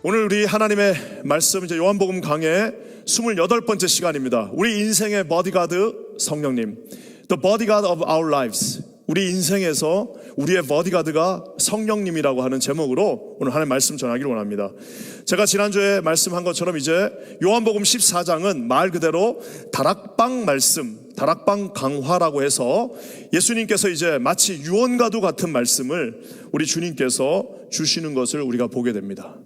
오늘 우리 하나님의 말씀 이제 요한복음 강해 28번째 시간입니다. 우리 인생의 보디가드 성령님, The bodyguard of our lives. 우리 인생에서 우리의 보디가드가 성령님이라고 하는 제목으로 오늘 하나님 말씀 전하기를 원합니다. 제가 지난주에 말씀한 것처럼 이제 요한복음 14장은 말 그대로 다락방 말씀, 다락방 강화라고 해서 예수님께서 이제 마치 유언과도 같은 말씀을 우리 주님께서 주시는 것을 우리가 보게 됩니다.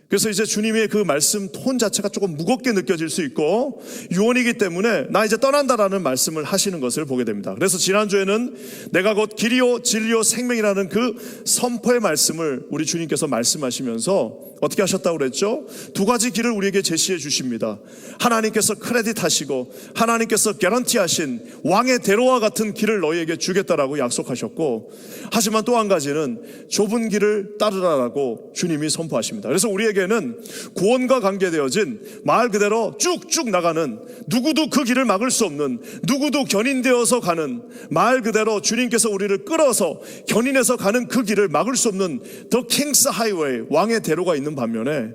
그래서 이제 주님의 그 말씀 톤 자체가 조금 무겁게 느껴질 수 있고 유언이기 때문에 나 이제 떠난다라는 말씀을 하시는 것을 보게 됩니다. 그래서 지난주에는 내가 곧 길이요 진리요 생명이라는 그 선포의 말씀을 우리 주님께서 말씀하시면서 어떻게 하셨다고 그랬죠? 두 가지 길을 우리에게 제시해 주십니다. 하나님께서 크레딧 하시고 하나님께서 개런티 하신 왕의 대로와 같은 길을 너희에게 주겠다라고 약속하셨고, 하지만 또 한 가지는 좁은 길을 따르라라고 주님이 선포하십니다. 그래서 우리에게는 구원과 관계되어진 말 그대로 쭉쭉 나가는, 누구도 그 길을 막을 수 없는, 누구도 견인되어서 가는, 말 그대로 주님께서 우리를 끌어서 견인해서 가는 그 길을 막을 수 없는 The King's Highway, 왕의 대로가 있는 반면에,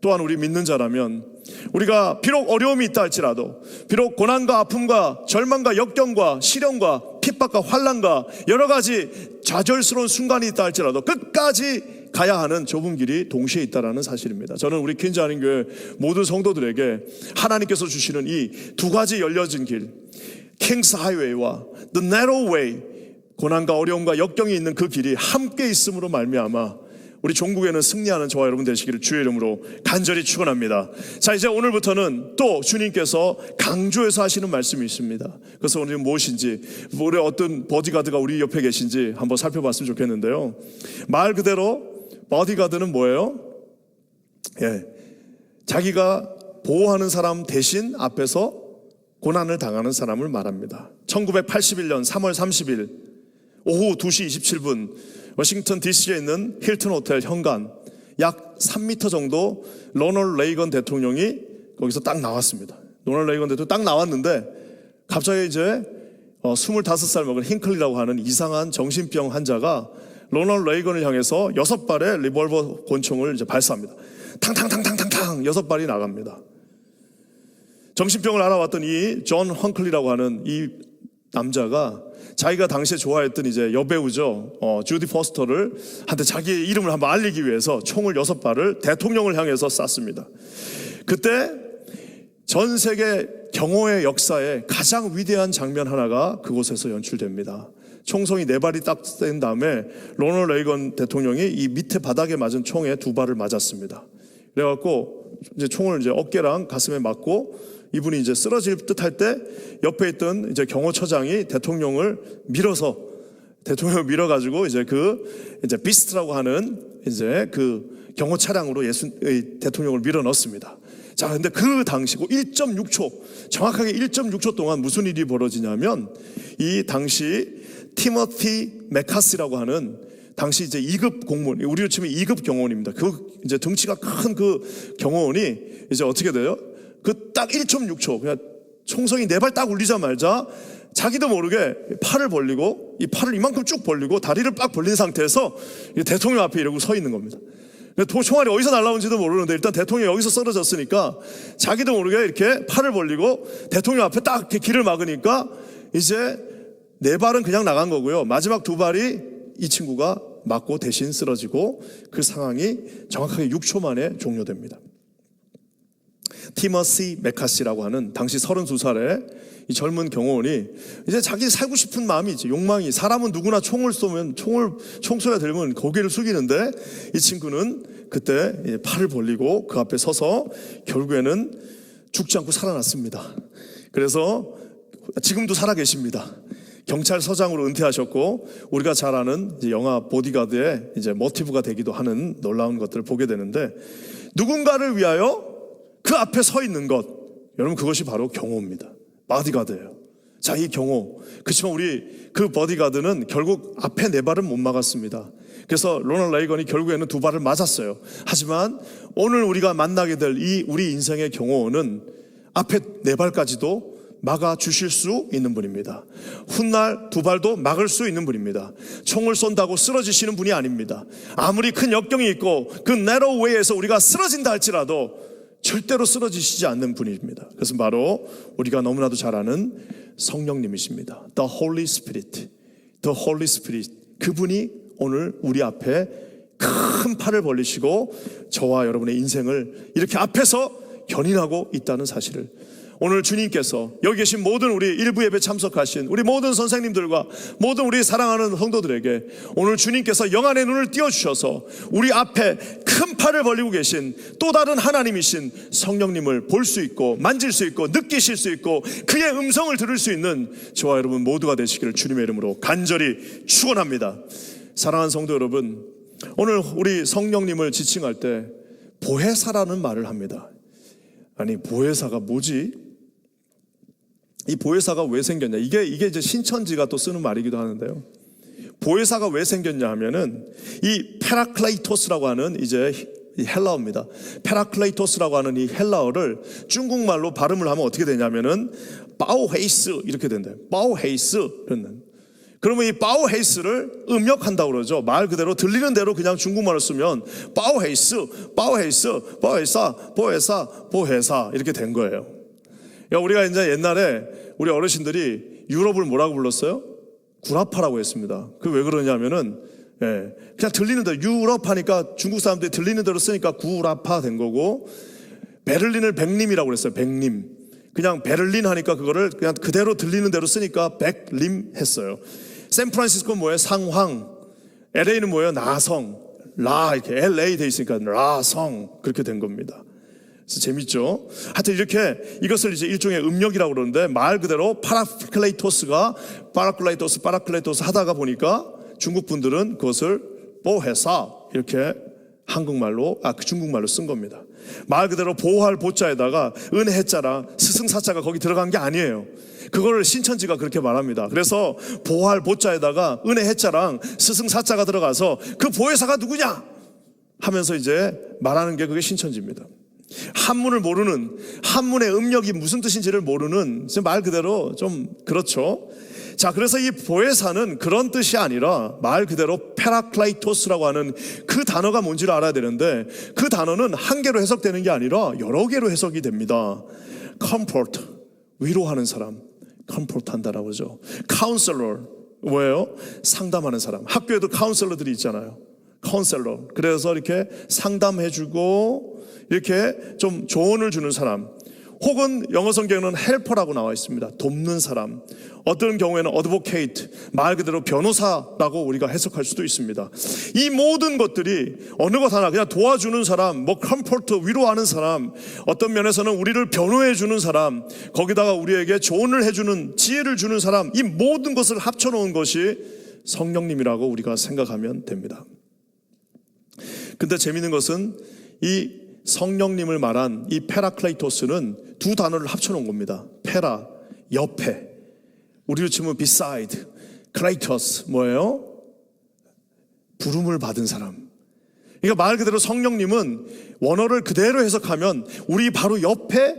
또한 우리 믿는 자라면 우리가 비록 어려움이 있다 할지라도, 비록 고난과 아픔과 절망과 역경과 시련과 핍박과 환난과 여러 가지 좌절스러운 순간이 있다 할지라도 끝까지 가야 하는 좁은 길이 동시에 있다는 사실입니다. 저는 우리 퀸즈 한인교회 모든 성도들에게 하나님께서 주시는 이 두 가지 열려진 길, 킹스 하이웨이와 The Narrow Way, 고난과 어려움과 역경이 있는 그 길이 함께 있음으로 말미암아 우리 종국에는 승리하는 저와 여러분 되시기를 주의 이름으로 간절히 축원합니다. 자, 이제 오늘부터는 또 주님께서 강조해서 하시는 말씀이 있습니다. 그래서 오늘 무엇인지, 우리 어떤 보디가드가 우리 옆에 계신지 한번 살펴봤으면 좋겠는데요. 말 그대로 보디가드는 뭐예요? 자기가 보호하는 사람 대신 앞에서 고난을 당하는 사람을 말합니다. 1981년 3월 30일 오후 2시 27분 워싱턴 DC에 있는 힐튼 호텔 현관 약 3m 정도 로널드 레이건 대통령이 거기서 딱 나왔습니다. 로널드 레이건 대통령이 딱 나왔는데 갑자기 이제 25살 먹은 힌클리라고 하는 이상한 정신병 환자가 로널드 레이건을 향해서 6발의 리볼버 권총을 이제 발사합니다. 탕탕탕탕탕탕 6발이 나갑니다. 정신병을 알아왔던 이 존 헝클리라고 하는 이 남자가 자기가 당시에 좋아했던 이제 여배우죠, 주디 포스터를 한테 자기의 이름을 한번 알리기 위해서 총을 6발을 대통령을 향해서 쐈습니다. 그때 전 세계 경호의 역사에 가장 위대한 장면 하나가 그곳에서 연출됩니다. 총성이 4발이 딱 된 다음에 로널드 레이건 대통령이 이 밑에 바닥에 맞은 총에 2발을 맞았습니다. 그래갖고 이제 총을 이제 어깨랑 가슴에 맞고 이분이 이제 쓰러질 듯 할 때 옆에 있던 이제 경호처장이 대통령을 밀어가지고 이제 이제 비스트라고 하는 이제 그 경호 차량으로 대통령을 밀어 넣습니다. 자, 근데 그 당시고 1.6초, 정확하게 1.6초 동안 무슨 일이 벌어지냐면, 이 당시 티모티 맥카시라고 하는 당시 이제 2급 공무원, 우리로 치면 2급 경호원입니다. 그 이제 등치가 큰 그 경호원이 이제 어떻게 돼요? 그 딱 1.6초, 그냥 총성이 4발 딱 울리자마자 자기도 모르게 팔을 벌리고, 이 팔을 이만큼 쭉 벌리고 다리를 빡 벌린 상태에서 대통령 앞에 이러고 서 있는 겁니다. 총알이 어디서 날라온지도 모르는데 일단 대통령이 여기서 쓰러졌으니까 자기도 모르게 이렇게 팔을 벌리고 대통령 앞에 딱 이렇게 길을 막으니까 이제 4발은 그냥 나간 거고요. 마지막 2발이 이 친구가 맞고 대신 쓰러지고 그 상황이 정확하게 6초 만에 종료됩니다. 티머시 맥카시라고 하는 당시 32살의 이 젊은 경호원이 이제 자기 살고 싶은 마음이 있지, 욕망이, 사람은 누구나 총을 쏘면 총소리가 들면 고개를 숙이는데 이 친구는 그때 팔을 벌리고 그 앞에 서서 결국에는 죽지 않고 살아났습니다. 그래서 지금도 살아 계십니다. 경찰서장으로 은퇴하셨고, 우리가 잘 아는 이제 영화 보디가드의 이제 모티브가 되기도 하는 놀라운 것들을 보게 되는데, 누군가를 위하여 그 앞에 서 있는 것, 여러분 그것이 바로 경호입니다. 보디가드예요. 자, 이 경호, 그렇지만 우리 그 보디가드는 결국 앞에 4발은 못 막았습니다. 그래서 로널드 레이건이 결국에는 2발을 맞았어요. 하지만 오늘 우리가 만나게 될 이 우리 인생의 경호원은 앞에 4발까지도 막아 주실 수 있는 분입니다. 훗날 두 발도 막을 수 있는 분입니다. 총을 쏜다고 쓰러지시는 분이 아닙니다. 아무리 큰 역경이 있고 그 내로우 웨이에서 우리가 쓰러진다 할지라도 절대로 쓰러지시지 않는 분입니다. 그것은 바로 우리가 너무나도 잘 아는 성령님이십니다. The Holy Spirit. The Holy Spirit. 그분이 오늘 우리 앞에 큰 팔을 벌리시고 저와 여러분의 인생을 이렇게 앞에서 견인하고 있다는 사실을 오늘 주님께서 여기 계신 모든 우리 일부 예배 참석하신 우리 모든 선생님들과 모든 우리 사랑하는 성도들에게 오늘 주님께서 영안의 눈을 띄워주셔서 우리 앞에 큰 팔을 벌리고 계신 또 다른 하나님이신 성령님을 볼 수 있고 만질 수 있고 느끼실 수 있고 그의 음성을 들을 수 있는 저와 여러분 모두가 되시기를 주님의 이름으로 간절히 축원합니다. 사랑하는 성도 여러분, 오늘 우리 성령님을 지칭할 때 보혜사라는 말을 합니다. 아니 보혜사가 뭐지? 이 보혜사가 왜 생겼냐? 이게 이제 신천지가 또 쓰는 말이기도 하는데요. 보혜사가 왜 생겼냐 하면은 이 페라클레이토스라고 하는 이제 헬라어입니다. 페라클레이토스라고 하는 이 헬라어를 중국말로 발음을 하면 어떻게 되냐면은 바오헤이스 이렇게 된대요. 바오헤이스 이런. 그러면 이 바오헤이스를 음역한다고 그러죠. 말 그대로 들리는 대로 그냥 중국말을 쓰면 바오헤이스, 바오헤이스, 바오헤사, 보혜사, 보혜사 이렇게 된 거예요. 우리가 이제 옛날에 우리 어르신들이 유럽을 뭐라고 불렀어요? 구라파라고 했습니다. 그 왜 그러냐면은 그냥 들리는 대로 유럽 하니까 중국 사람들이 들리는 대로 쓰니까 구라파 된 거고, 베를린을 백림이라고 그랬어요. 백림. 그냥 베를린 하니까 그거를 그냥 그대로 들리는 대로 쓰니까 백림 했어요. 샌프란시스코는 뭐예요? 상황. LA는 뭐예요? 나성. 라 이렇게 LA 돼 있으니까 라성 그렇게 된 겁니다. 그래서 재밌죠? 하여튼 이렇게 이것을 이제 일종의 음력이라고 그러는데 말 그대로 파라클레이토스 하다가 보니까 중국 분들은 그것을 보혜사 이렇게 한국말로 중국말로 쓴 겁니다. 말 그대로 보호할 보자에다가 은혜자랑 스승사자가 거기 들어간 게 아니에요. 그거를 신천지가 그렇게 말합니다. 그래서 보호할 보자에다가 은혜자랑 스승사자가 들어가서 그 보혜사가 누구냐 하면서 이제 말하는 게 그게 신천지입니다. 한문을 모르는, 한문의 음력이 무슨 뜻인지를 모르는, 말 그대로 좀 그렇죠. 자, 그래서 이 보혜사는 그런 뜻이 아니라 말 그대로 페라클레이토스라고 하는 그 단어가 뭔지를 알아야 되는데, 그 단어는 한 개로 해석되는 게 아니라 여러 개로 해석이 됩니다. comfort, 위로하는 사람, comfort 한다라고 하죠. counselor, 뭐예요? 상담하는 사람. 학교에도 카운셀러들이 있잖아요. 카운셀러. 그래서 이렇게 상담해주고 이렇게 좀 조언을 주는 사람, 혹은 영어 성경에는 헬퍼라고 나와 있습니다. 돕는 사람. 어떤 경우에는 어드보케이트, 말 그대로 변호사라고 우리가 해석할 수도 있습니다. 이 모든 것들이 어느 것 하나 그냥 도와주는 사람, 뭐 컴포트, 위로하는 사람, 어떤 면에서는 우리를 변호해 주는 사람, 거기다가 우리에게 조언을 해주는, 지혜를 주는 사람, 이 모든 것을 합쳐놓은 것이 성령님이라고 우리가 생각하면 됩니다. 근데 재미있는 것은 이 성령님을 말한 이 페라클레이토스는 두 단어를 합쳐놓은 겁니다. 페라, 옆에. 우리로 치면 beside, 클레이토스, 뭐예요? 부름을 받은 사람. 그러니까 말 그대로 성령님은 원어를 그대로 해석하면 우리 바로 옆에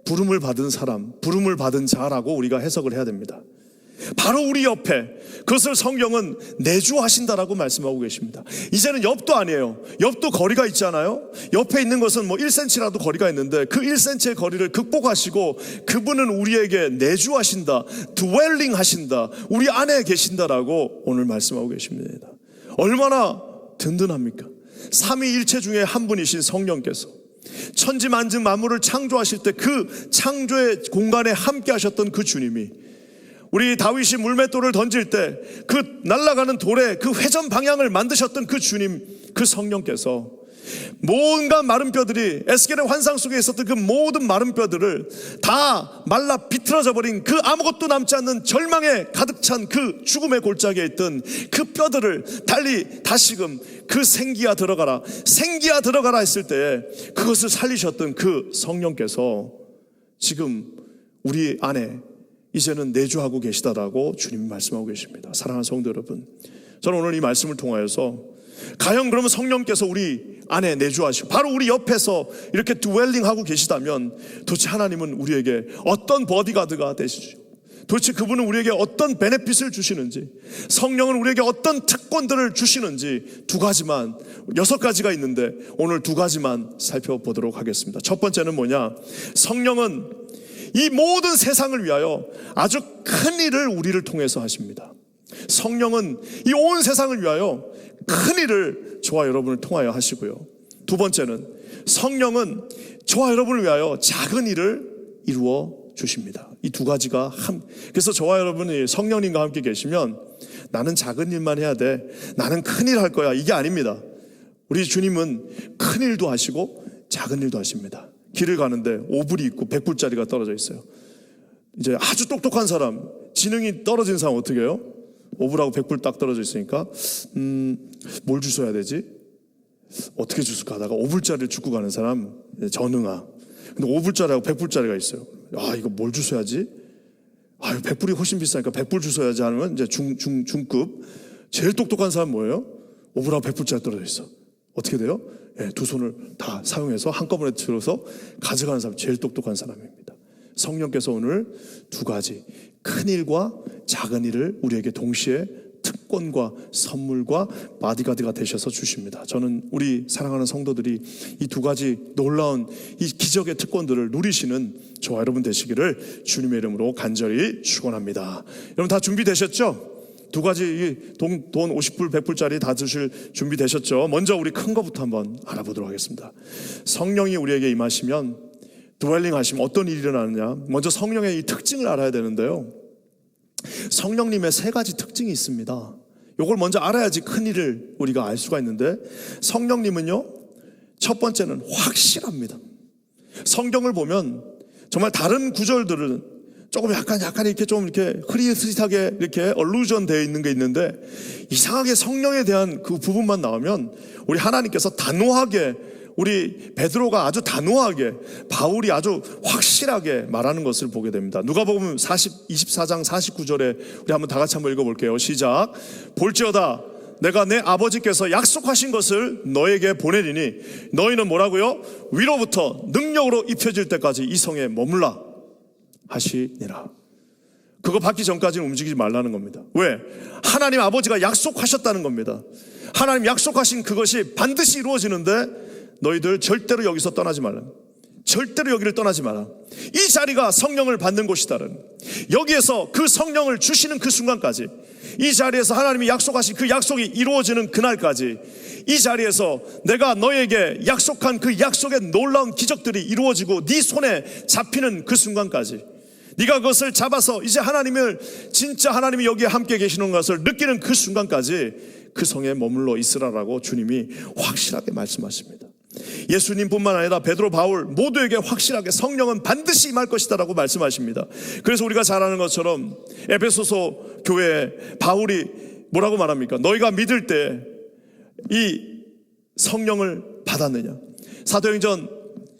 부름을 받은 사람, 부름을 받은 자라고 우리가 해석을 해야 됩니다. 바로 우리 옆에, 그것을 성경은 내주하신다라고 말씀하고 계십니다. 이제는 옆도 아니에요. 옆도 거리가 있잖아요. 옆에 있는 것은 뭐 1cm라도 거리가 있는데 그 1cm의 거리를 극복하시고 그분은 우리에게 내주하신다, dwelling 하신다, 우리 안에 계신다라고 오늘 말씀하고 계십니다. 얼마나 든든합니까? 삼위일체 중에 한 분이신 성령께서 천지만증 만물을 창조하실 때 그 창조의 공간에 함께 하셨던 그 주님이, 우리 다윗이 물맷돌을 던질 때 그 날아가는 돌의 그 회전 방향을 만드셨던 그 주님, 그 성령께서 온갖 마른 뼈들이, 에스겔의 환상 속에 있었던 그 모든 마른 뼈들을 다 말라 비틀어져 버린, 그 아무것도 남지 않는 절망에 가득 찬 그 죽음의 골짜기에 있던 그 뼈들을 달리 다시금 그 생기야 들어가라, 생기야 들어가라 했을 때 그것을 살리셨던 그 성령께서 지금 우리 안에 이제는 내주하고 계시다라고 주님이 말씀하고 계십니다. 사랑하는 성도 여러분, 저는 오늘 이 말씀을 통하여서 가령 그러면 성령께서 우리 안에 내주하시고 바로 우리 옆에서 이렇게 드웰링하고 계시다면 도대체 하나님은 우리에게 어떤 버디가드가 되시죠? 도대체 그분은 우리에게 어떤 베네핏을 주시는지, 성령은 우리에게 어떤 특권들을 주시는지 2가지만, 6가지가 있는데 오늘 2가지만 살펴보도록 하겠습니다. 첫 번째는 뭐냐? 성령은 이 모든 세상을 위하여 아주 큰 일을 우리를 통해서 하십니다. 성령은 이 온 세상을 위하여 큰 일을 저와 여러분을 통하여 하시고요. 2번째는 성령은 저와 여러분을 위하여 작은 일을 이루어 주십니다. 이 2가지가 그래서 저와 여러분이 성령님과 함께 계시면 나는 작은 일만 해야 돼, 나는 큰 일 할 거야, 이게 아닙니다. 우리 주님은 큰 일도 하시고 작은 일도 하십니다. 길을 가는데 오불이 있고 100불짜리가 떨어져 있어요. 이제 아주 똑똑한 사람, 지능이 떨어진 사람 어떻게 해요? 오불하고 100불 딱 떨어져 있으니까 뭘 주워야 되지? 어떻게 주술까 하다가 5불짜리를 줍고 가는 사람, 전응아. 근데 5불짜리하고 100불짜리가 있어요. 아, 이거 뭘 주워야지? 아, 100불이 훨씬 비싸니까 100불 주워야지 하면 이제 중급. 제일 똑똑한 사람 뭐예요? 5불하고 100불짜리 떨어져 있어. 어떻게 돼요? 네, 2 손을 다 사용해서 한꺼번에 들어서 가져가는 사람, 제일 똑똑한 사람입니다. 성령께서 오늘 2가지, 큰 일과 작은 일을 우리에게 동시에 특권과 선물과 바디가드가 되셔서 주십니다. 저는 우리 사랑하는 성도들이 이 2가지 놀라운 이 기적의 특권들을 누리시는 저와 여러분 되시기를 주님의 이름으로 간절히 축원합니다. 여러분 다 준비되셨죠? 2가지 돈 50불 100불짜리 다 드실 준비되셨죠? 먼저 우리 큰 거부터 한번 알아보도록 하겠습니다. 성령이 우리에게 임하시면, 드웰링 하시면 어떤 일이 일어나느냐? 먼저 성령의 이 특징을 알아야 되는데요, 성령님의 3가지 특징이 있습니다. 이걸 먼저 알아야지 큰 일을 우리가 알 수가 있는데, 성령님은요, 첫 번째는 확실합니다. 성경을 보면 정말 다른 구절들은 조금 약간 이렇게 좀 이렇게 흐릿흐릿하게 이렇게 얼루전 되어 있는 게 있는데, 이상하게 성령에 대한 그 부분만 나오면 우리 하나님께서 단호하게, 우리 베드로가 아주 단호하게, 바울이 아주 확실하게 말하는 것을 보게 됩니다. 누가복음 24장 49절에 우리 한번 다 같이 한번 읽어볼게요. 시작. 볼지어다 내가 내 아버지께서 약속하신 것을 너에게 보내리니 너희는 뭐라고요? 위로부터 능력으로 입혀질 때까지 이 성에 머물라 하시니라. 그거 받기 전까지는 움직이지 말라는 겁니다. 왜? 하나님 아버지가 약속하셨다는 겁니다. 하나님 약속하신 그것이 반드시 이루어지는데 너희들 절대로 여기서 떠나지 말라. 절대로 여기를 떠나지 마라. 이 자리가 성령을 받는 곳이다는, 여기에서 그 성령을 주시는 그 순간까지, 이 자리에서 하나님이 약속하신 그 약속이 이루어지는 그날까지, 이 자리에서 내가 너에게 약속한 그 약속의 놀라운 기적들이 이루어지고 네 손에 잡히는 그 순간까지, 네가 그것을 잡아서 이제 진짜 하나님이 여기에 함께 계시는 것을 느끼는 그 순간까지 그 성에 머물러 있으라라고 주님이 확실하게 말씀하십니다. 예수님뿐만 아니라 베드로, 바울 모두에게 확실하게 성령은 반드시 임할 것이다라고 말씀하십니다. 그래서 우리가 잘 아는 것처럼 에베소서 교회에 바울이 뭐라고 말합니까? 너희가 믿을 때 이 성령을 받았느냐? 사도행전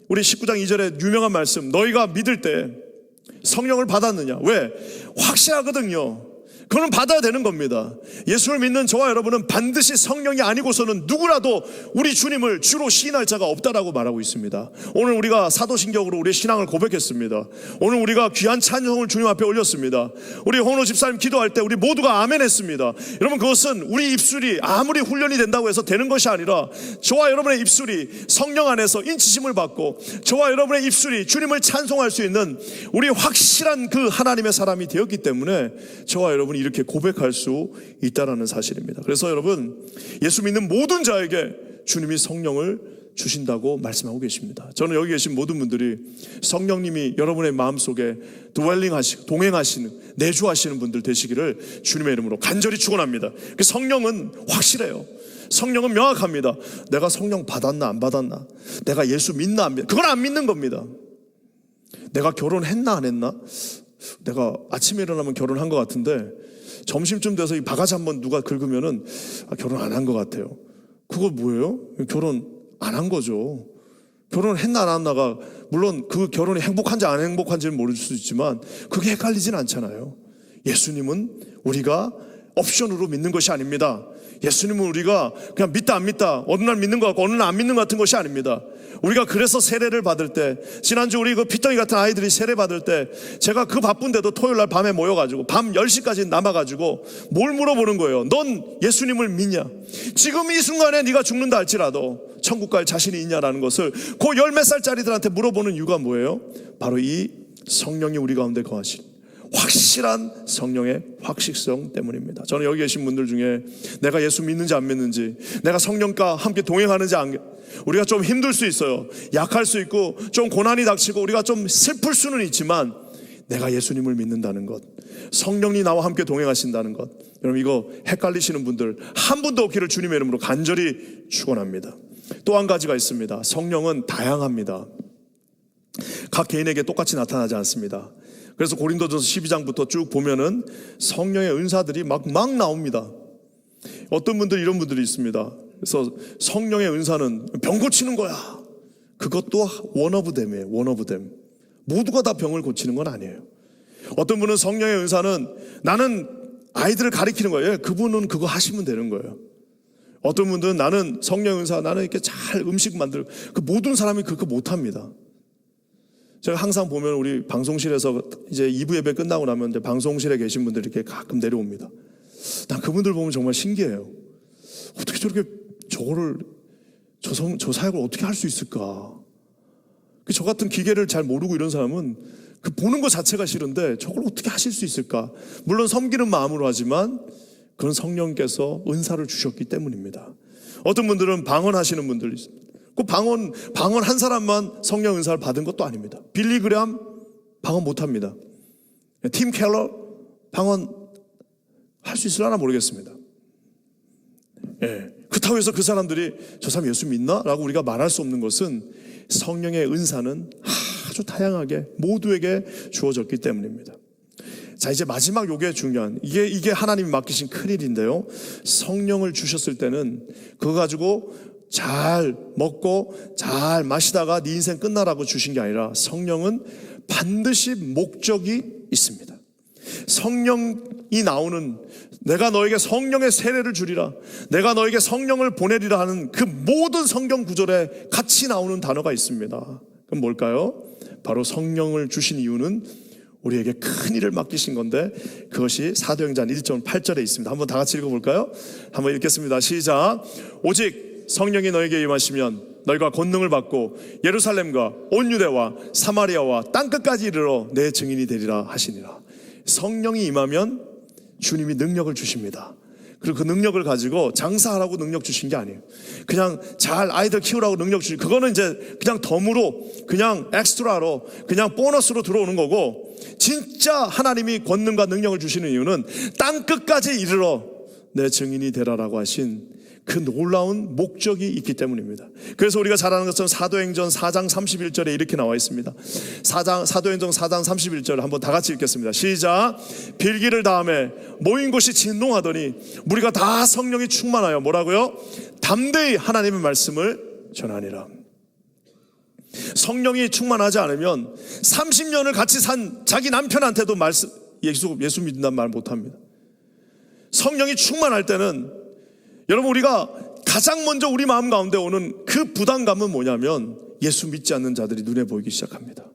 우리 19장 2절에 유명한 말씀, 너희가 믿을 때 성령을 받았느냐? 왜? 확실하거든요. 그건 받아야 되는 겁니다. 예수를 믿는 저와 여러분은 반드시 성령이 아니고서는 누구라도 우리 주님을 주로 시인할 자가 없다라고 말하고 있습니다. 오늘 우리가 사도신경으로 우리의 신앙을 고백했습니다. 오늘 우리가 귀한 찬송을 주님 앞에 올렸습니다. 우리 홍로 집사님 기도할 때 우리 모두가 아멘 했습니다. 여러분, 그것은 우리 입술이 아무리 훈련이 된다고 해서 되는 것이 아니라 저와 여러분의 입술이 성령 안에서 인치심을 받고 저와 여러분의 입술이 주님을 찬송할 수 있는 우리 확실한 그 하나님의 사람이 되었기 때문에 저와 여러분이 이렇게 고백할 수 있다는 사실입니다. 그래서 여러분, 예수 믿는 모든 자에게 주님이 성령을 주신다고 말씀하고 계십니다. 저는 여기 계신 모든 분들이 성령님이 여러분의 마음속에 드웰링하시고 동행하시는, 내주하시는 분들 되시기를 주님의 이름으로 간절히 축원합니다. 성령은 확실해요. 성령은 명확합니다. 내가 성령 받았나 안 받았나, 내가 예수 믿나 안 믿나, 그건 안 믿는 겁니다. 내가 결혼했나 안 했나, 내가 아침에 일어나면 결혼한 것 같은데 점심쯤 돼서 이 바가지 한번 누가 긁으면은 결혼 안 한 것 같아요. 그거 뭐예요? 결혼 안 한 거죠. 결혼했나 안 했나가, 물론 그 결혼이 행복한지 안 행복한지는 모를 수 있지만 그게 헷갈리진 않잖아요. 예수님은 우리가 옵션으로 믿는 것이 아닙니다. 예수님은 우리가 그냥 믿다 안 믿다, 어느 날 믿는 것 같고 어느 날 안 믿는 것 같은 것이 아닙니다. 우리가 그래서 세례를 받을 때, 지난주 우리 그 피덩이 같은 아이들이 세례 받을 때 제가 그 바쁜데도 토요일 날 밤에 모여가지고 밤 10시까지 남아가지고 뭘 물어보는 거예요. 넌 예수님을 믿냐? 지금 이 순간에 네가 죽는다 할지라도 천국 갈 자신이 있냐라는 것을 그 10몇 살짜리들한테 물어보는 이유가 뭐예요? 바로 이 성령이 우리 가운데 거하신 확실한 성령의 확실성 때문입니다. 저는 여기 계신 분들 중에 내가 예수 믿는지 안 믿는지, 내가 성령과 함께 동행하는지 안, 우리가 좀 힘들 수 있어요. 약할 수 있고 좀 고난이 닥치고 우리가 좀 슬플 수는 있지만 내가 예수님을 믿는다는 것, 성령이 나와 함께 동행하신다는 것, 여러분 이거 헷갈리시는 분들 한 분도 없기를 주님의 이름으로 간절히 축원합니다. 또 한 가지가 있습니다. 성령은 다양합니다. 각 개인에게 똑같이 나타나지 않습니다. 그래서 고린도전서 12장부터 쭉 보면은 성령의 은사들이 막 나옵니다. 어떤 분들 이런 분들이 있습니다. 그래서 성령의 은사는 병 고치는 거야. 그것도 one of them이에요. one of them. 모두가 다 병을 고치는 건 아니에요. 어떤 분은 성령의 은사는 나는 아이들을 가리키는 거예요. 그분은 그거 하시면 되는 거예요. 어떤 분들은 나는 성령의 은사, 나는 이렇게 잘 음식 만들고, 그 모든 사람이 그거 못합니다. 제가 항상 보면 우리 방송실에서 이제 2부 예배 끝나고 나면 이제 방송실에 계신 분들이 이렇게 가끔 내려옵니다. 난 그분들 보면 정말 신기해요. 어떻게 저렇게 저거를 저 사역을 어떻게 할 수 있을까? 저 같은 기계를 잘 모르고 이런 사람은 그 보는 것 자체가 싫은데 저걸 어떻게 하실 수 있을까? 물론 섬기는 마음으로 하지만 그건 성령께서 은사를 주셨기 때문입니다. 어떤 분들은 방언하시는 분들이 있습니다. 그 방언 한 사람만 성령 은사를 받은 것도 아닙니다. 빌리 그레함 방언 못합니다. 팀 켈러 방언 할 수 있으려나 모르겠습니다. 그렇다고 해서 그 사람들이 저 사람 예수 믿나? 라고 우리가 말할 수 없는 것은 성령의 은사는 아주 다양하게 모두에게 주어졌기 때문입니다. 자, 이제 마지막 요게 중요한, 이게 하나님이 맡기신 큰 일인데요. 성령을 주셨을 때는 그거 가지고 잘 먹고 잘 마시다가 네 인생 끝나라고 주신 게 아니라 성령은 반드시 목적이 있습니다. 성령이 나오는, 내가 너에게 성령의 세례를 주리라, 내가 너에게 성령을 보내리라 하는 그 모든 성경 구절에 같이 나오는 단어가 있습니다. 그럼 뭘까요? 바로 성령을 주신 이유는 우리에게 큰 일을 맡기신 건데 그것이 사도행전 1장 8절에 있습니다. 한번 다 같이 읽어볼까요? 한번 읽겠습니다. 시작. 오직 성령이 너에게 임하시면 너희가 권능을 받고 예루살렘과 온 유대와 사마리아와 땅끝까지 이르러 내 증인이 되리라 하시니라. 성령이 임하면 주님이 능력을 주십니다. 그리고 그 능력을 가지고 장사하라고 능력 주신 게 아니에요. 그냥 잘 아이들 키우라고 능력 주신, 그거는 이제 그냥 덤으로, 그냥 엑스트라로, 그냥 보너스로 들어오는 거고, 진짜 하나님이 권능과 능력을 주시는 이유는 땅끝까지 이르러 내 증인이 되라라고 하신 그 놀라운 목적이 있기 때문입니다. 그래서 우리가 잘 아는 것처럼 사도행전 4장 31절에 이렇게 나와 있습니다. 사도행전 4장 31절 한번 다 같이 읽겠습니다. 시작. 빌기를 다음에 모인 곳이 진동하더니 무리가 다 성령이 충만하여 뭐라고요? 담대히 하나님의 말씀을 전하니라. 성령이 충만하지 않으면 30년을 같이 산 자기 남편한테도 예수 믿는다는 말 못합니다. 성령이 충만할 때는 여러분, 우리가 가장 먼저 우리 마음 가운데 오는 그 부담감은 뭐냐면 예수 믿지 않는 자들이 눈에 보이기 시작합니다.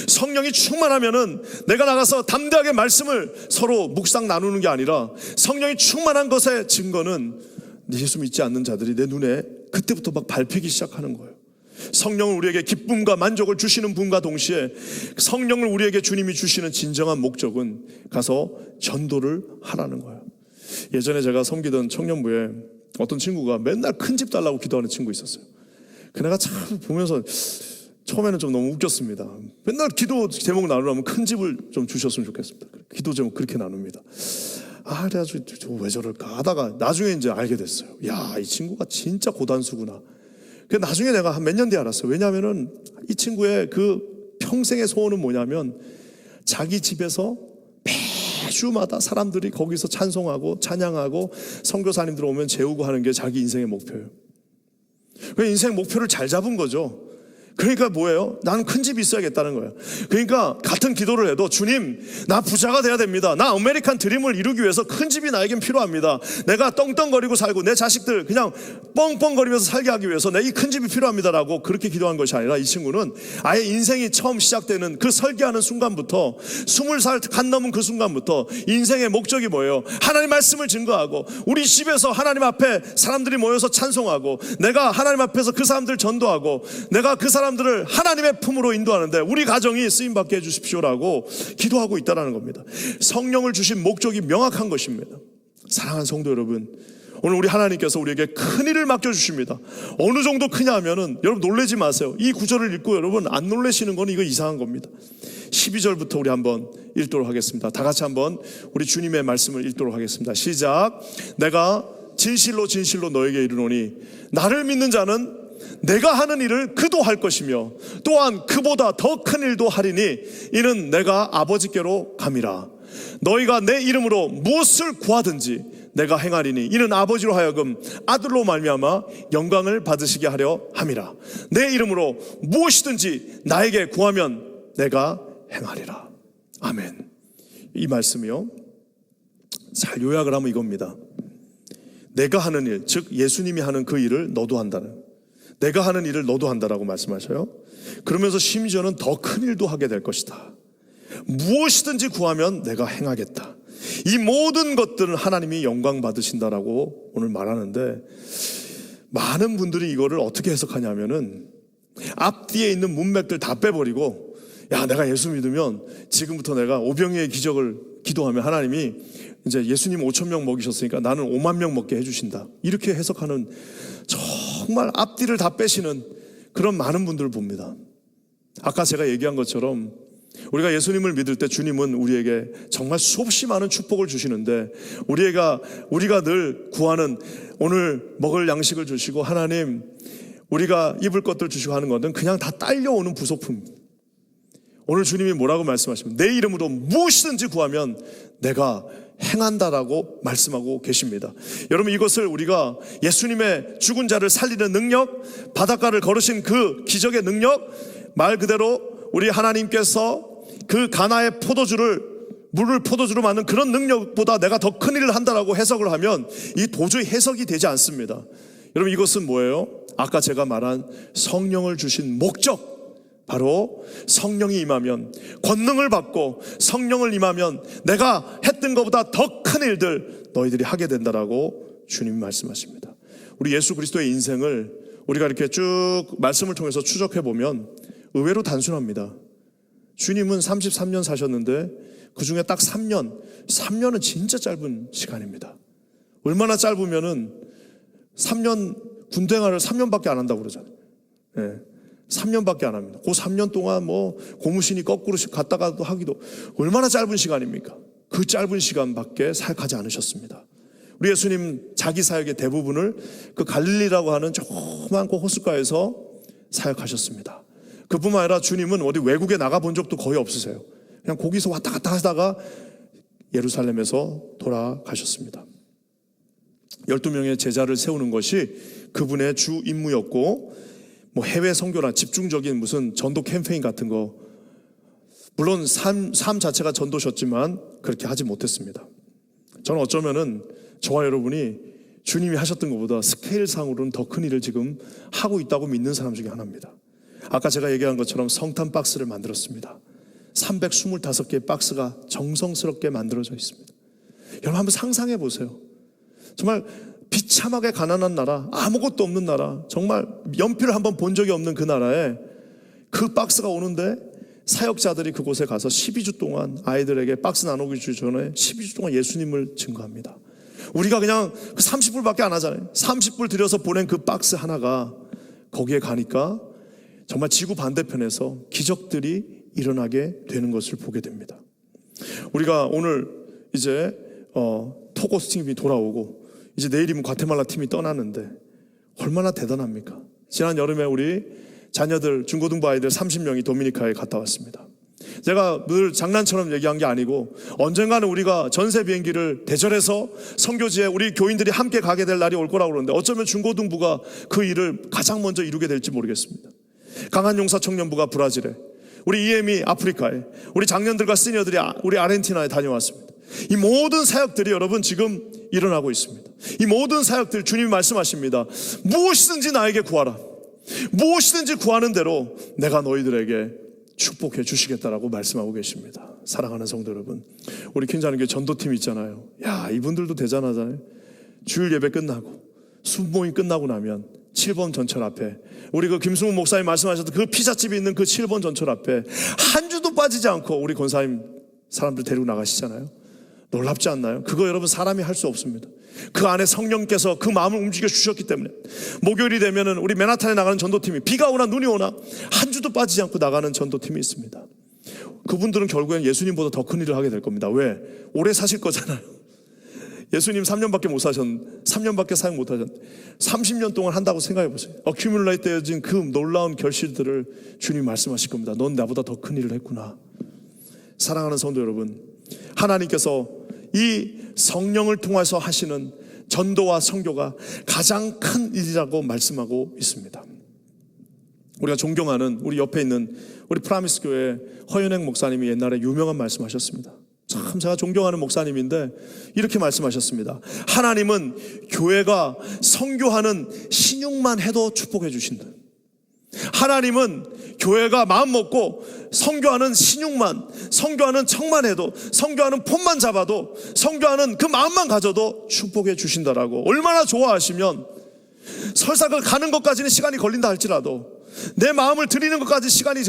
성령이 충만하면은 내가 나가서 담대하게 말씀을 서로 묵상 나누는 게 아니라 성령이 충만한 것의 증거는 예수 믿지 않는 자들이 내 눈에 그때부터 막 밟히기 시작하는 거예요. 성령을 우리에게 기쁨과 만족을 주시는 분과 동시에 성령을 우리에게 주님이 주시는 진정한 목적은 가서 전도를 하라는 거예요. 예전에 제가 섬기던 청년부에 어떤 친구가 맨날 큰 집 달라고 기도하는 친구 있었어요. 그 내가 참 보면서 처음에는 좀 너무 웃겼습니다. 맨날 기도 제목 나누려면 큰 집을 좀 주셨으면 좋겠습니다. 기도 제목 그렇게 나눕니다. 그래가지고 왜 저럴까 하다가 나중에 이제 알게 됐어요. 야, 이 친구가 진짜 고단수구나. 그 나중에 내가 한 몇 년 뒤에 알았어요. 왜냐하면은 이 친구의 그 평생의 소원은 뭐냐면 자기 집에서 매주마다 사람들이 거기서 찬송하고 찬양하고 선교사님들 오면 재우고 하는 게 자기 인생의 목표예요. 그 인생 목표를 잘 잡은 거죠. 그러니까 뭐예요? 나는 큰 집이 있어야겠다는 거예요. 그러니까 같은 기도를 해도 주님, 나 부자가 돼야 됩니다. 나 아메리칸 드림을 이루기 위해서 큰 집이 나에겐 필요합니다. 내가 떵떵거리고 살고 내 자식들 그냥 뻥뻥거리면서 살게 하기 위해서 내 이 큰 집이 필요합니다라고 그렇게 기도한 것이 아니라, 이 친구는 아예 인생이 처음 시작되는 그 설계하는 순간부터 20살 간 넘은 그 순간부터 인생의 목적이 뭐예요? 하나님 말씀을 증거하고 우리 집에서 하나님 앞에 사람들이 모여서 찬송하고 내가 하나님 앞에서 그 사람들 전도하고 내가 그 사람들을 하나님의 품으로 인도하는데 우리 가정이 쓰임받게 해주십시오라고 기도하고 있다는 겁니다. 성령을 주신 목적이 명확한 것입니다. 사랑하는 성도 여러분, 오늘 우리 하나님께서 우리에게 큰 일을 맡겨주십니다. 어느 정도 크냐 하면은 여러분 놀라지 마세요. 이 구절을 읽고 여러분 안 놀라시는 건 이거 이상한 겁니다. 12절부터 우리 한번 읽도록 하겠습니다. 다 같이 한번 우리 주님의 말씀을 읽도록 하겠습니다. 시작. 내가 진실로 진실로 너에게 이르노니 나를 믿는 자는 내가 하는 일을 그도 할 것이며 또한 그보다 더 큰 일도 하리니 이는 내가 아버지께로 감이라. 너희가 내 이름으로 무엇을 구하든지 내가 행하리니 이는 아버지로 하여금 아들로 말미암아 영광을 받으시게 하려 함이라. 내 이름으로 무엇이든지 나에게 구하면 내가 행하리라. 아멘. 이 말씀이요, 잘 요약을 하면 이겁니다. 내가 하는 일, 즉 예수님이 하는 그 일을 너도 한다는, 내가 하는 일을 너도 한다라고 말씀하셔요. 그러면서 심지어는 더 큰 일도 하게 될 것이다. 무엇이든지 구하면 내가 행하겠다. 이 모든 것들은 하나님이 영광 받으신다라고 오늘 말하는데, 많은 분들이 이거를 어떻게 해석하냐면은 앞뒤에 있는 문맥들 다 빼버리고, 야, 내가 예수 믿으면 지금부터 내가 오병이의 기적을 기도하면 하나님이 이제 예수님 5,000명 먹이셨으니까 나는 5만 명 먹게 해주신다, 이렇게 해석하는 정말 앞뒤를 다 빼시는 그런 많은 분들을 봅니다. 아까 제가 얘기한 것처럼 우리가 예수님을 믿을 때 주님은 우리에게 정말 수없이 많은 축복을 주시는데, 우리가 늘 구하는 오늘 먹을 양식을 주시고 하나님 우리가 입을 것들 주시고 하는 것은 그냥 다 딸려오는 부속품입니다. 오늘 주님이 뭐라고 말씀하시면 내 이름으로 무엇이든지 구하면 내가 행한다라고 말씀하고 계십니다. 여러분, 이것을 우리가 예수님의 죽은 자를 살리는 능력, 바닷가를 걸으신 그 기적의 능력, 말 그대로 우리 하나님께서 그 가나의 물을 포도주로 만든 그런 능력보다 내가 더 큰 일을 한다라고 해석을 하면 이 도저히 해석이 되지 않습니다. 여러분, 이것은 뭐예요? 아까 제가 말한 성령을 주신 목적, 바로 성령이 임하면, 권능을 받고 성령을 임하면 내가 했던 것보다 더 큰 일들 너희들이 하게 된다라고 주님이 말씀하십니다. 우리 예수 그리스도의 인생을 우리가 이렇게 쭉 말씀을 통해서 추적해 보면 의외로 단순합니다. 주님은 33년 사셨는데 그 중에 딱 3년은 진짜 짧은 시간입니다. 얼마나 짧으면은 3년 군대생활을 3년밖에 안 한다고 그러잖아요. 네. 3년밖에 안 합니다. 그 3년 동안 뭐 고무신이 거꾸로 갔다가도 하기도, 얼마나 짧은 시간입니까? 그 짧은 시간밖에 사역하지 않으셨습니다. 우리 예수님 자기 사역의 대부분을 그 갈릴리라고 하는 조그만 그 호숫가에서 사역하셨습니다. 그뿐만 아니라 주님은 어디 외국에 나가본 적도 거의 없으세요. 그냥 거기서 왔다 갔다 하다가 예루살렘에서 돌아가셨습니다. 12명의 제자를 세우는 것이 그분의 주 임무였고, 뭐 해외 선교나 집중적인 무슨 전도 캠페인 같은 거, 물론 삶 자체가 전도셨지만 그렇게 하지 못했습니다. 저는 어쩌면은 저와 여러분이 주님이 하셨던 것보다 스케일상으로는 더 큰 일을 지금 하고 있다고 믿는 사람 중에 하나입니다. 아까 제가 얘기한 것처럼 성탄 박스를 만들었습니다. 325개의 박스가 정성스럽게 만들어져 있습니다. 여러분, 한번 상상해 보세요. 정말 비참하게 가난한 나라, 아무것도 없는 나라, 정말 연필을 한번 본 적이 없는 그 나라에 그 박스가 오는데 사역자들이 그곳에 가서 12주 동안 아이들에게 박스 나누기 전에 12주 동안 예수님을 증거합니다. 우리가 그냥 그 30불밖에 안 하잖아요. 30불 들여서 보낸 그 박스 하나가 거기에 가니까 정말 지구 반대편에서 기적들이 일어나게 되는 것을 보게 됩니다. 우리가 오늘 이제 토고스 팀이 돌아오고 이제 내일이면 과테말라 팀이 떠나는데 얼마나 대단합니까? 지난 여름에 우리 자녀들, 중고등부 아이들 30명이 도미니카에 갔다 왔습니다. 제가 늘 장난처럼 얘기한 게 아니고 언젠가는 우리가 전세 비행기를 대절해서 선교지에 우리 교인들이 함께 가게 될 날이 올 거라고 그러는데 어쩌면 중고등부가 그 일을 가장 먼저 이루게 될지 모르겠습니다. 강한 용사 청년부가 브라질에, 우리 EM이 아프리카에, 우리 장년들과 시니어들이 우리 아르헨티나에 다녀왔습니다. 이 모든 사역들이 여러분 지금 일어나고 있습니다. 이 모든 사역들 주님이 말씀하십니다. 무엇이든지 나에게 구하라. 무엇이든지 구하는 대로 내가 너희들에게 축복해 주시겠다라고 말씀하고 계십니다. 사랑하는 성도 여러분, 우리 퀸자는교회 전도팀 있잖아요. 야, 이분들도 대단하잖아요. 주일 예배 끝나고 수모임 끝나고 나면 7번 전철 앞에, 우리 그 김승훈 목사님 말씀하셨던 그 피자집이 있는 그 7번 전철 앞에 한 주도 빠지지 않고 우리 권사님 사람들 데리고 나가시잖아요. 놀랍지 않나요? 그거 여러분 사람이 할 수 없습니다. 그 안에 성령께서 그 마음을 움직여 주셨기 때문에 목요일이 되면은 우리 맨하탄에 나가는 전도팀이 비가 오나 눈이 오나 한 주도 빠지지 않고 나가는 전도팀이 있습니다. 그분들은 결국엔 예수님보다 더 큰 일을 하게 될 겁니다. 왜? 오래 사실 거잖아요. 예수님 3년밖에 못 사셨, 3년밖에 사역 못 하셨, 30년 동안 한다고 생각해 보세요. 어큐뮬레이트 되어진 그 놀라운 결실들을 주님 말씀하실 겁니다. 넌 나보다 더 큰 일을 했구나. 사랑하는 성도 여러분, 하나님께서 이 성령을 통해서 하시는 전도와 선교가 가장 큰 일이라고 말씀하고 있습니다. 우리가 존경하는 우리 옆에 있는 우리 프라미스 교회 허윤행 목사님이 옛날에 유명한 말씀하셨습니다. 참 제가 존경하는 목사님인데 이렇게 말씀하셨습니다. 하나님은 교회가 선교하는 신용만 해도 축복해 주신다. 하나님은 교회가 마음 먹고 선교하는 신용만, 선교하는 척만 해도, 선교하는 폰만 잡아도, 선교하는 그 마음만 가져도 축복해 주신다라고. 얼마나 좋아하시면 설사 그 가는 것까지는 시간이 걸린다 할지라도 내 마음을 드리는 것까지 시간이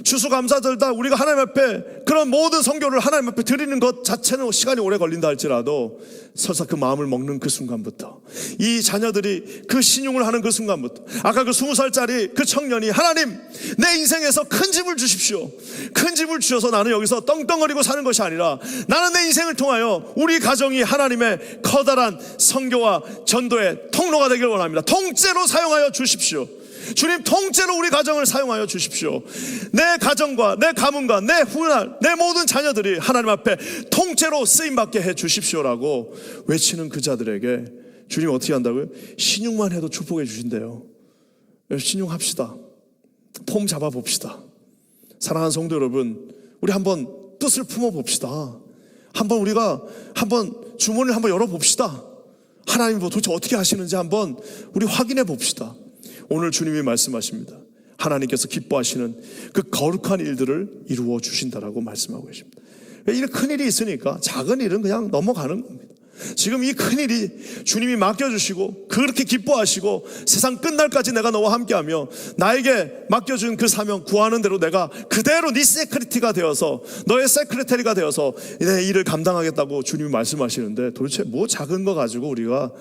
추수감사절다 우리가 하나님 앞에 그런 모든 선교를 하나님 앞에 드리는 것 자체는 시간이 오래 걸린다 할지라도 설사 그 마음을 먹는 그 순간부터, 이 자녀들이 그 신용을 하는 그 순간부터, 아까 그 20살짜리 그 청년이 하나님 내 인생에서 큰 집을 주십시오, 큰 집을 주셔서 나는 여기서 떵떵거리고 사는 것이 아니라 나는 내 인생을 통하여 우리 가정이 하나님의 커다란 선교와 전도의 통로가 되길 원합니다. 통째로 사용하여 주십시오. 주님, 통째로 우리 가정을 사용하여 주십시오. 내 가정과 내 가문과 내 후날, 내 모든 자녀들이 하나님 앞에 통째로 쓰임받게 해 주십시오라고 외치는 그 자들에게 주님 어떻게 한다고요? 신용만 해도 축복해 주신대요. 신용합시다. 폼 잡아봅시다. 사랑하는 성도 여러분, 우리 한번 뜻을 품어봅시다. 한번 우리가 한번 주문을 한번 열어봅시다. 하나님 도대체 어떻게 하시는지 한번 우리 확인해 봅시다. 오늘 주님이 말씀하십니다. 하나님께서 기뻐하시는 그 거룩한 일들을 이루어 주신다라고 말씀하고 계십니다. 이 큰 일이 있으니까 작은 일은 그냥 넘어가는 겁니다. 지금 이 큰 일이 주님이 맡겨주시고 그렇게 기뻐하시고 세상 끝날까지 내가 너와 함께하며 나에게 맡겨준 그 사명 구하는 대로 내가 그대로 네 세크리티가 되어서, 너의 세크리테리가 되어서 내 일을 감당하겠다고 주님이 말씀하시는데, 도대체 뭐 작은 거 가지고 우리가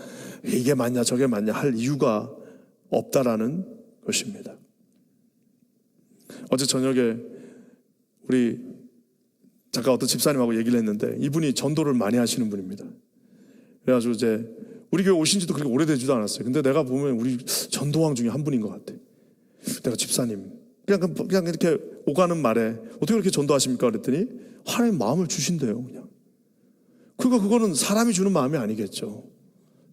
이게 맞냐 저게 맞냐 할 이유가 없다라는 것입니다. 어제 저녁에 우리 잠깐 어떤 집사님하고 얘기를 했는데 이분이 전도를 많이 하시는 분입니다. 그래가지고 이제 우리 교회 오신 지도 그렇게 오래되지도 않았어요. 근데 내가 보면 우리 전도왕 중에 한 분인 것 같아. 내가 집사님 그냥 이렇게 오가는 말에 어떻게 그렇게 전도하십니까? 그랬더니 하나님 마음을 주신대요. 그냥 그거는 사람이 주는 마음이 아니겠죠.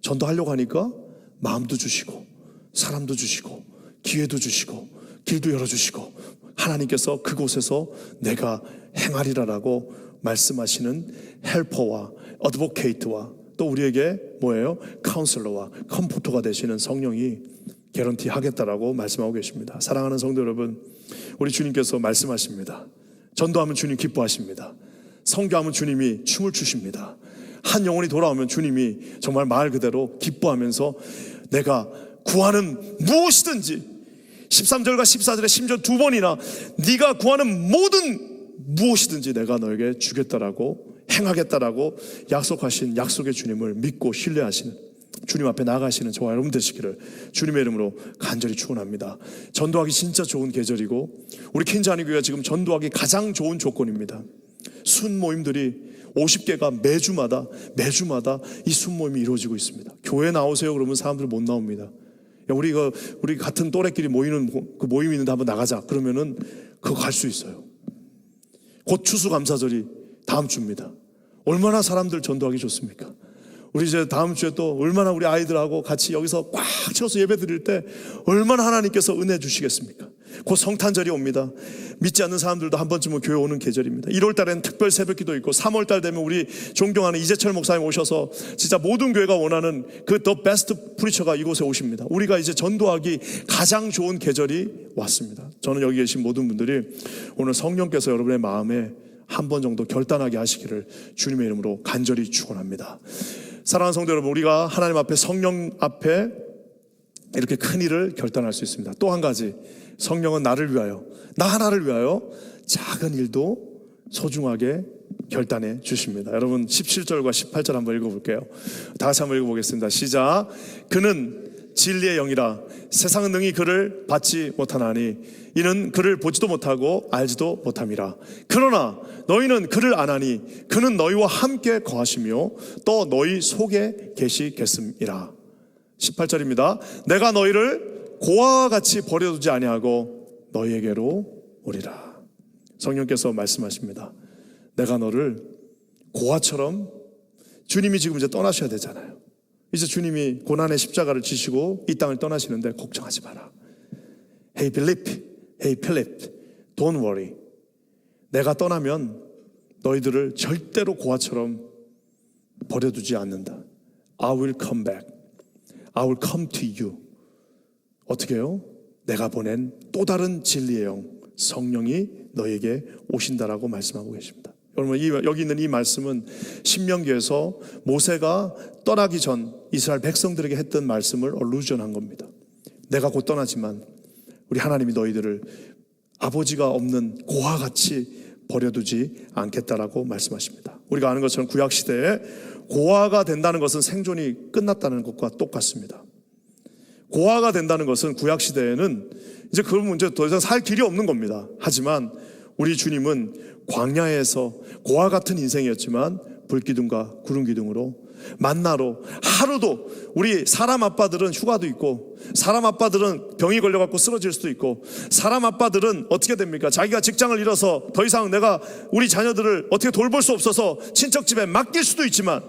전도하려고 하니까 마음도 주시고 사람도 주시고 기회도 주시고 길도 열어주시고 하나님께서 그곳에서 내가 행하리라라고 말씀하시는 헬퍼와 어드보케이트와 또 우리에게 뭐예요? 카운슬러와 컴포터가 되시는 성령이 개런티 하겠다라고 말씀하고 계십니다. 사랑하는 성도 여러분, 우리 주님께서 말씀하십니다. 전도하면 주님 기뻐하십니다. 선교하면 주님이 춤을 추십니다. 한 영혼이 돌아오면 주님이 정말 말 그대로 기뻐하면서 내가 구하는 무엇이든지 13절과 14절에 심지어 두 번이나 네가 구하는 모든 무엇이든지 내가 너에게 주겠다라고 행하겠다라고 약속하신 약속의 주님을 믿고 신뢰하시는 주님 앞에 나아가시는 저와 여러분 되시기를 주님의 이름으로 간절히 축원합니다. 전도하기 진짜 좋은 계절이고 우리 퀸자니 교회가 지금 전도하기 가장 좋은 조건입니다. 순 모임들이 50개가 매주마다 이 순 모임이 이루어지고 있습니다. 교회 나오세요 그러면 사람들 못 나옵니다. 야, 우리 같은 또래끼리 모이는 그 모임이 있는데 한번 나가자 그러면은 그거 갈 수 있어요. 곧 추수감사절이 다음 주입니다. 얼마나 사람들 전도하기 좋습니까? 우리 이제 다음 주에 또 얼마나 우리 아이들하고 같이 여기서 꽉 채워서 예배 드릴 때 얼마나 하나님께서 은혜 주시겠습니까? 곧 성탄절이 옵니다. 믿지 않는 사람들도 한 번쯤은 교회 오는 계절입니다. 1월 달에는 특별 새벽기도 있고 3월 달 되면 우리 존경하는 이재철 목사님 오셔서 진짜 모든 교회가 원하는 그 더 베스트 프리처가 이곳에 오십니다. 우리가 이제 전도하기 가장 좋은 계절이 왔습니다. 저는 여기 계신 모든 분들이 오늘 성령께서 여러분의 마음에 한 번 정도 결단하게 하시기를 주님의 이름으로 간절히 축원합니다. 사랑하는 성도 여러분, 우리가 하나님 앞에 성령 앞에 이렇게 큰 일을 결단할 수 있습니다. 또 한 가지, 성령은 나를 위하여, 나 하나를 위하여 작은 일도 소중하게 결단해 주십니다. 여러분 17절과 18절 한번 읽어볼게요. 다 같이 한번 읽어보겠습니다. 시작. 그는 진리의 영이라 세상은 능히 그를 받지 못하나니 이는 그를 보지도 못하고 알지도 못함이라. 그러나 너희는 그를 아나니 그는 너희와 함께 거하시며 또 너희 속에 계시겠음이라. 18절입니다. 내가 너희를 고아와 같이 버려두지 아니하고 너희에게로 오리라. 성령께서 말씀하십니다. 내가 너를 고아처럼, 주님이 지금 이제 떠나셔야 되잖아요. 이제 주님이 고난의 십자가를 지시고 이 땅을 떠나시는데 걱정하지 마라. Hey Philip, hey Philip, don't worry. 내가 떠나면 너희들을 절대로 고아처럼 버려두지 않는다. I will come back. I will come to you. 어떻게 해요? 내가 보낸 또 다른 진리의 영, 성령이 너에게 오신다라고 말씀하고 계십니다. 여러분, 여기 있는 이 말씀은 신명기에서 모세가 떠나기 전 이스라엘 백성들에게 했던 말씀을 얼루전한 겁니다. 내가 곧 떠나지만 우리 하나님이 너희들을 아버지가 없는 고아같이 버려두지 않겠다라고 말씀하십니다. 우리가 아는 것처럼 구약시대에 고아가 된다는 것은 생존이 끝났다는 것과 똑같습니다. 고아가 된다는 것은 구약시대에는 이제 그런 문제 더 이상 살 길이 없는 겁니다. 하지만 우리 주님은 광야에서 고아 같은 인생이었지만 불기둥과 구름기둥으로 만나로 하루도, 우리 사람 아빠들은 휴가도 있고 사람 아빠들은 병이 걸려갖고 쓰러질 수도 있고 사람 아빠들은 어떻게 됩니까? 자기가 직장을 잃어서 더 이상 내가 우리 자녀들을 어떻게 돌볼 수 없어서 친척집에 맡길 수도 있지만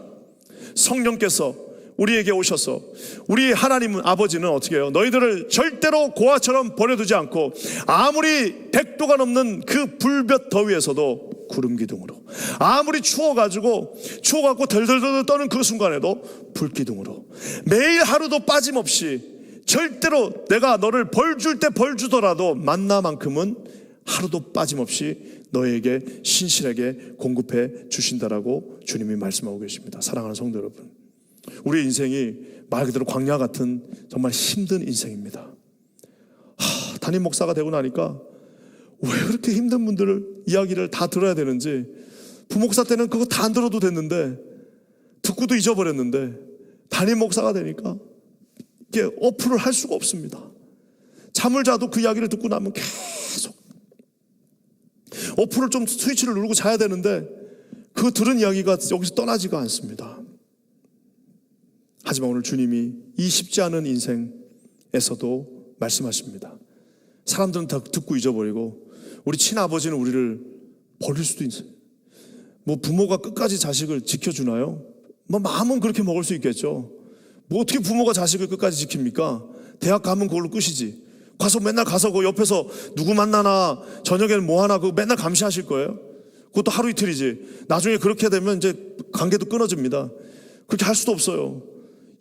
성령께서 우리에게 오셔서 우리 하나님 아버지는 어떻게 해요? 너희들을 절대로 고아처럼 버려두지 않고 아무리 100도가 넘는 그 불볕 더위에서도 구름기둥으로, 아무리 추워갖고 덜덜덜 떠는 그 순간에도 불기둥으로, 매일 하루도 빠짐없이 절대로 내가 너를 벌 줄 때 벌 주더라도 만나만큼은 하루도 빠짐없이 너에게 신실하게 공급해 주신다라고 주님이 말씀하고 계십니다. 사랑하는 성도 여러분, 우리의 인생이 말 그대로 광야 같은 정말 힘든 인생입니다. 담임 목사가 되고 나니까 왜 그렇게 힘든 분들을 이야기를 다 들어야 되는지, 부목사 때는 그거 다 안 들어도 됐는데 듣고도 잊어버렸는데 담임 목사가 되니까 이게 어플을 할 수가 없습니다. 잠을 자도 그 이야기를 듣고 나면 계속 어플을 좀 스위치를 누르고 자야 되는데 그 들은 이야기가 여기서 떠나지가 않습니다. 하지만 오늘 주님이 이 쉽지 않은 인생에서도 말씀하십니다. 사람들은 다 듣고 잊어버리고 우리 친아버지는 우리를 버릴 수도 있어요. 뭐 부모가 끝까지 자식을 지켜주나요? 뭐 마음은 그렇게 먹을 수 있겠죠. 뭐 어떻게 부모가 자식을 끝까지 지킵니까? 대학 가면 그걸로 끝이지. 가서 맨날 가서 그 옆에서 누구 만나나 저녁에는 뭐 하나 그거 맨날 감시하실 거예요. 그것도 하루 이틀이지. 나중에 그렇게 되면 이제 관계도 끊어집니다. 그렇게 할 수도 없어요.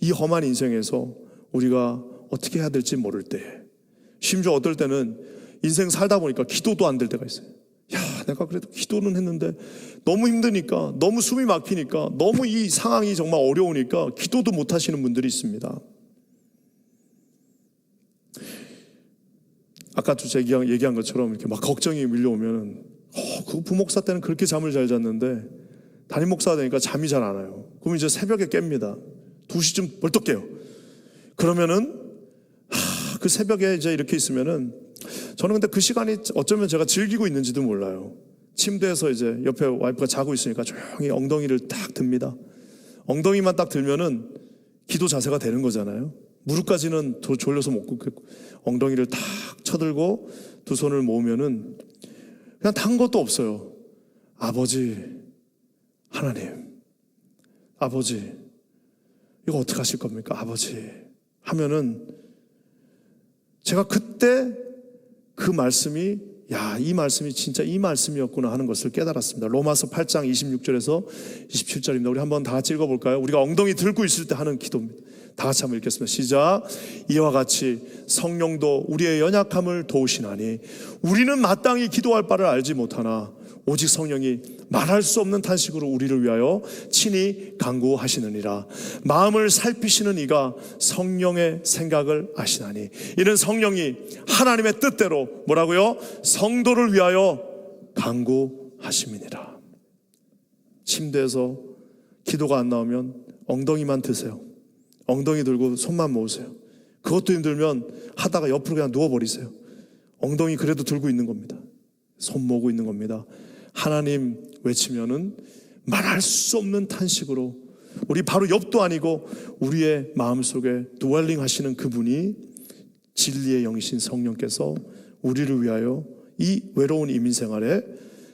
이 험한 인생에서 우리가 어떻게 해야 될지 모를 때, 심지어 어떨 때는 인생 살다 보니까 기도도 안 될 때가 있어요. 야, 내가 그래도 기도는 했는데 너무 힘드니까, 너무 숨이 막히니까, 너무 이 상황이 정말 어려우니까 기도도 못 하시는 분들이 있습니다. 아까 제가 얘기한 것처럼 이렇게 막 걱정이 밀려오면 그 부목사 때는 그렇게 잠을 잘 잤는데 담임 목사가 되니까 잠이 잘 안 와요. 그럼 이제 새벽에 깹니다. 2시쯤 벌떡 깨요. 그러면은 그 새벽에 이제 이렇게 있으면은 저는 근데 그 시간이 어쩌면 제가 즐기고 있는지도 몰라요. 침대에서 이제 옆에 와이프가 자고 있으니까 조용히 엉덩이를 딱 듭니다. 엉덩이만 딱 들면은 기도 자세가 되는 거잖아요. 무릎까지는 졸려서 못 굽겠고 엉덩이를 딱 쳐들고 두 손을 모으면은 그냥 단 것도 없어요. 아버지 하나님, 아버지 이거 어떻게 하실 겁니까? 아버지 하면은 제가 그때 그 말씀이 이 말씀이 진짜 이 말씀이었구나 하는 것을 깨달았습니다. 로마서 8장 26절에서 27절입니다. 우리 한번 다 같이 읽어볼까요? 우리가 엉덩이 들고 있을 때 하는 기도입니다. 다 같이 한번 읽겠습니다. 시작. 이와 같이 성령도 우리의 연약함을 도우시나니 우리는 마땅히 기도할 바를 알지 못하나 오직 성령이 말할 수 없는 탄식으로 우리를 위하여 친히 간구하시느니라. 마음을 살피시는 이가 성령의 생각을 아시나니 이는 성령이 하나님의 뜻대로 뭐라고요? 성도를 위하여 간구하심이니라. 침대에서 기도가 안 나오면 엉덩이만 드세요. 엉덩이 들고 손만 모으세요. 그것도 힘들면 하다가 옆으로 그냥 누워버리세요. 엉덩이 그래도 들고 있는 겁니다. 손 모으고 있는 겁니다. 하나님 외치면은 말할 수 없는 탄식으로 우리 바로 옆도 아니고 우리의 마음속에 드웰링 하시는 그분이 진리의 영이신 성령께서 우리를 위하여 이 외로운 이민생활에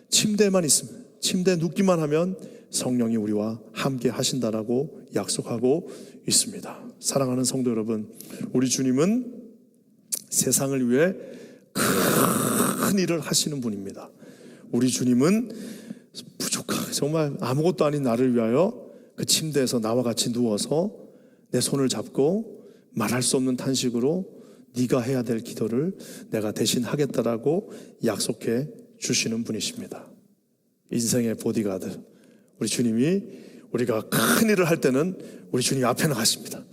침대에만 있으면, 침대에 눕기만 하면 성령이 우리와 함께 하신다라고 약속하고 있습니다. 사랑하는 성도 여러분, 우리 주님은 세상을 위해 큰 일을 하시는 분입니다. 우리 주님은 부족하게 정말 아무것도 아닌 나를 위하여 그 침대에서 나와 같이 누워서 내 손을 잡고 말할 수 없는 탄식으로 네가 해야 될 기도를 내가 대신 하겠다라고 약속해 주시는 분이십니다. 인생의 보디가드, 우리 주님이 우리가 큰 일을 할 때는 우리 주님이 앞에 나가십니다.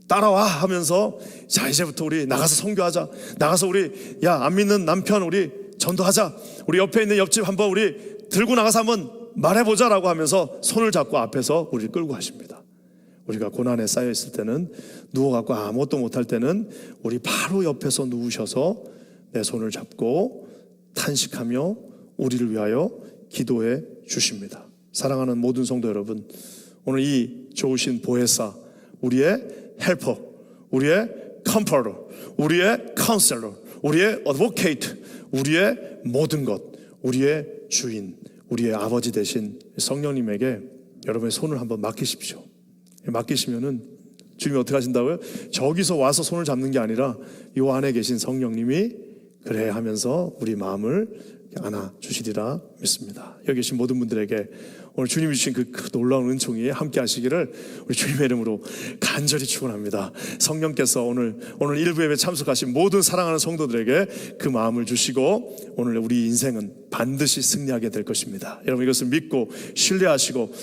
따라와 하면서 자 이제부터 우리 나가서 선교하자. 나가서 우리 안 믿는 남편 우리 전도하자. 우리 옆에 있는 옆집 한번 우리 들고 나가서 한번 말해보자라고 하면서 손을 잡고 앞에서 우리를 끌고 가십니다. 우리가 고난에 쌓여 있을 때는 누워갖고 아무것도 못할 때는 우리 바로 옆에서 누우셔서 내 손을 잡고 탄식하며 우리를 위하여 기도해 주십니다. 사랑하는 모든 성도 여러분, 오늘 이 좋으신 보혜사, 우리의 헬퍼, 우리의 컴포터, 우리의 카운셀러, 우리의 어드보케이트, 우리의 모든 것, 우리의 주인, 우리의 아버지 되신 성령님에게 여러분의 손을 한번 맡기십시오. 맡기시면은 주님이 어떻게 하신다고요? 저기서 와서 손을 잡는 게 아니라 이 안에 계신 성령님이 그래 하면서 우리 마음을 안아주시리라 믿습니다. 여기 계신 모든 분들에게 오늘 주님이 주신 그 놀라운 은총이 함께 하시기를 우리 주님의 이름으로 간절히 축원합니다. 성령께서 오늘 일부 예배 참석하신 모든 사랑하는 성도들에게 그 마음을 주시고 오늘 우리 인생은 반드시 승리하게 될 것입니다. 여러분 이것을 믿고 신뢰하시고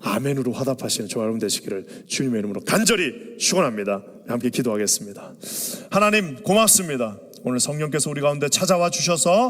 아멘으로 화답하시는 저와 여러분 되시기를 주님의 이름으로 간절히 축원합니다. 함께 기도하겠습니다. 하나님 고맙습니다. 오늘 성령께서 우리 가운데 찾아와 주셔서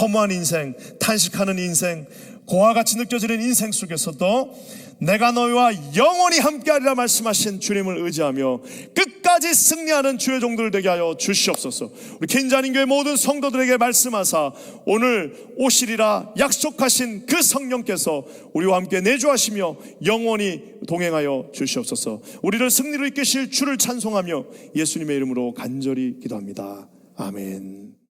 허무한 인생, 탄식하는 인생, 고와 같이 느껴지는 인생 속에서도 내가 너희와 영원히 함께하리라 말씀하신 주님을 의지하며 끝까지 승리하는 주의 종들 되게 하여 주시옵소서. 우리 킨자님교회 모든 성도들에게 말씀하사 오늘 오시리라 약속하신 그 성령께서 우리와 함께 내주하시며 영원히 동행하여 주시옵소서. 우리를 승리로 이끄실 주를 찬송하며 예수님의 이름으로 간절히 기도합니다. 아멘.